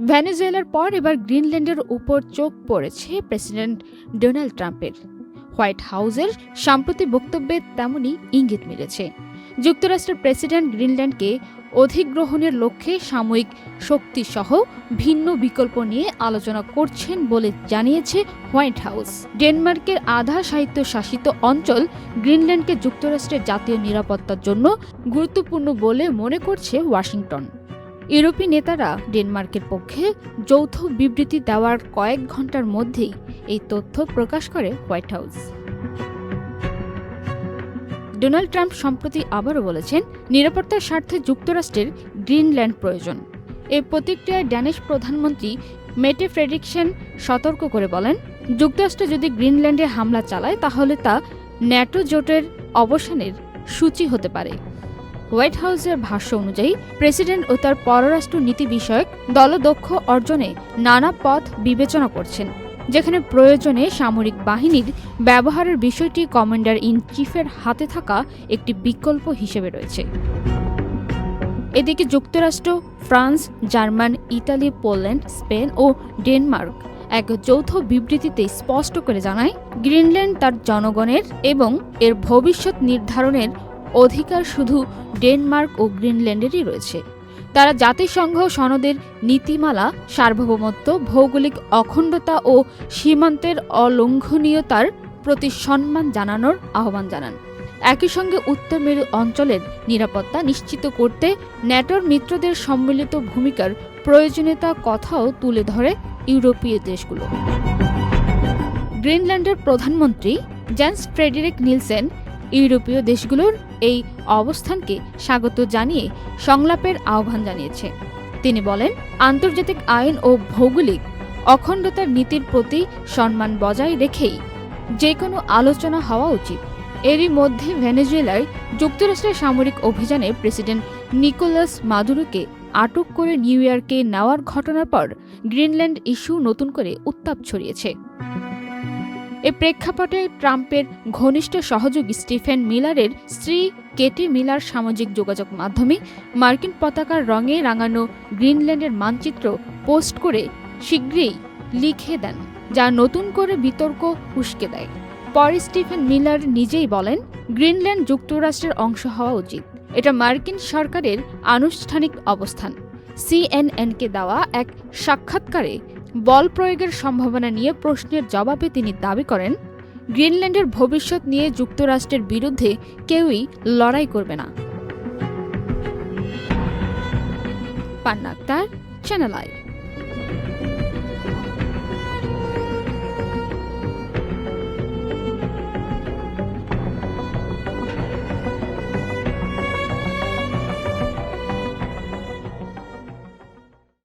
ভেনেজুয়েলার পর এবার গ্রিনল্যান্ডের উপর চোখ পড়েছে প্রেসিডেন্ট ডোনাল্ড ট্রাম্পের। হোয়াইট হাউসের সাম্প্রতিক বক্তব্যে তেমনই ইঙ্গিত মিলেছে। যুক্তরাষ্ট্রের প্রেসিডেন্ট গ্রিনল্যান্ডকে অধিগ্রহণের লক্ষ্যে সাময়িক শক্তিসহ ভিন্ন বিকল্প নিয়ে আলোচনা করছেন বলে জানিয়েছে হোয়াইট হাউস। ডেনমার্কের আধা স্বায়ত্তশাসিত অঞ্চল গ্রিনল্যান্ডকে যুক্তরাষ্ট্রের জাতীয় নিরাপত্তার জন্য গুরুত্বপূর্ণ বলে মনে করছে ওয়াশিংটন। ইউরোপীয় নেতারা ডেনমার্কের পক্ষে যৌথ বিবৃতি দেওয়ার কয়েক ঘন্টার মধ্যেই এই তথ্য প্রকাশ করে হোয়াইট হাউস। ডোনাল্ড ট্রাম্প সম্প্রতি আবারও বলেছেন, নিরাপত্তার স্বার্থে যুক্তরাষ্ট্রের গ্রিনল্যান্ড প্রয়োজন। এই প্রতিক্রিয়ায় ড্যানিশ প্রধানমন্ত্রী মেটে ফ্রেডরিকসেন সতর্ক করে বলেন, যুক্তরাষ্ট্র যদি গ্রিনল্যান্ডে হামলা চালায় তাহলে তা ন্যাটো জোটের অবসানের সূচি হতে পারে। হোয়াইট হাউসের ভাষ্য অনুযায়ী প্রেসিডেন্ট ও তার পররাষ্ট্র নীতি বিষয়ক দলদক্ষ অর্জনে নানা পথ বিবেচনা করছেন, যেখানে প্রয়োজনে সামরিক বাহিনীর ব্যবহারের বিষয়টি কমান্ডার ইন চিফের হাতে থাকা একটি বিকল্প হিসেবে রয়েছে। এদিকে যুক্তরাষ্ট্র, ফ্রান্স, জার্মান, ইতালি, পোল্যান্ড, স্পেন ও ডেনমার্ক এক যৌথ বিবৃতিতে স্পষ্ট করে জানায়, গ্রিনল্যান্ড তার জনগণের এবং এর ভবিষ্যৎ নির্ধারণের অধিকার শুধু ডেনমার্ক ও গ্রিনল্যান্ডেরই রয়েছে। তারা জাতিসংঘ সনদের নীতিমালা, সার্বভৌমত্ব, ভৌগোলিক অখণ্ডতা ও সীমান্তের অলঙ্ঘনীয়তার প্রতি সম্মান জানানোর আহ্বান জানান। একই সঙ্গে উত্তর মেরু অঞ্চলের নিরাপত্তা নিশ্চিত করতে ন্যাটোর মিত্রদের সম্মিলিত ভূমিকার প্রয়োজনীয়তার কথাও তুলে ধরে ইউরোপীয় দেশগুলো। গ্রিনল্যান্ডের প্রধানমন্ত্রী জেন্স ফ্রেডেরিক নিলসেন ইউরোপীয় দেশগুলোর এই অবস্থানকে স্বাগত জানিয়ে সংলাপের আহ্বান জানিয়েছে। তিনি বলেন, আন্তর্জাতিক আইন ও ভৌগোলিক অখণ্ডতার নীতির প্রতি সম্মান বজায় রেখেই যে কোনো আলোচনা হওয়া উচিত। এরই মধ্যে ভেনেজুয়েলায় যুক্তরাষ্ট্রের সামরিক অভিযানে প্রেসিডেন্ট নিকোলাস মাদুরোকে আটক করে নিউ ইয়র্কে নেওয়ার ঘটনার পর গ্রিনল্যান্ড ইস্যু নতুন করে উত্তাপ ছড়িয়েছে। এ প্রেক্ষাপটে ট্রাম্পের ঘনিষ্ঠ সহযোগী স্টিফেন মিলারের স্ত্রী কেটি মিলার সামাজিক যোগাযোগ মাধ্যমে মার্কিন পতাকার রঙে রাঙানো গ্রিনল্যান্ডের মানচিত্র পোস্ট করে শীঘ্রই লিখে দেন, যা নতুন করে বিতর্ক উস্কে দেয়। পরে স্টিফেন মিলার নিজেই বলেন, গ্রিনল্যান্ড যুক্তরাষ্ট্রের অংশ হওয়া উচিত। এটা মার্কিন সরকারের আনুষ্ঠানিক অবস্থান। সিএনএনকে দেওয়া এক সাক্ষাৎকারে বল প্রয়োগের সম্ভাবনা নিয়ে প্রশ্নের জবাবে তিনি দাবি করেন, গ্রিনল্যান্ডের ভবিষ্যৎ নিয়ে যুক্তরাষ্ট্রের বিরুদ্ধে কেউই লড়াই করবে না। পান্না আক্তার, চ্যানেল আই।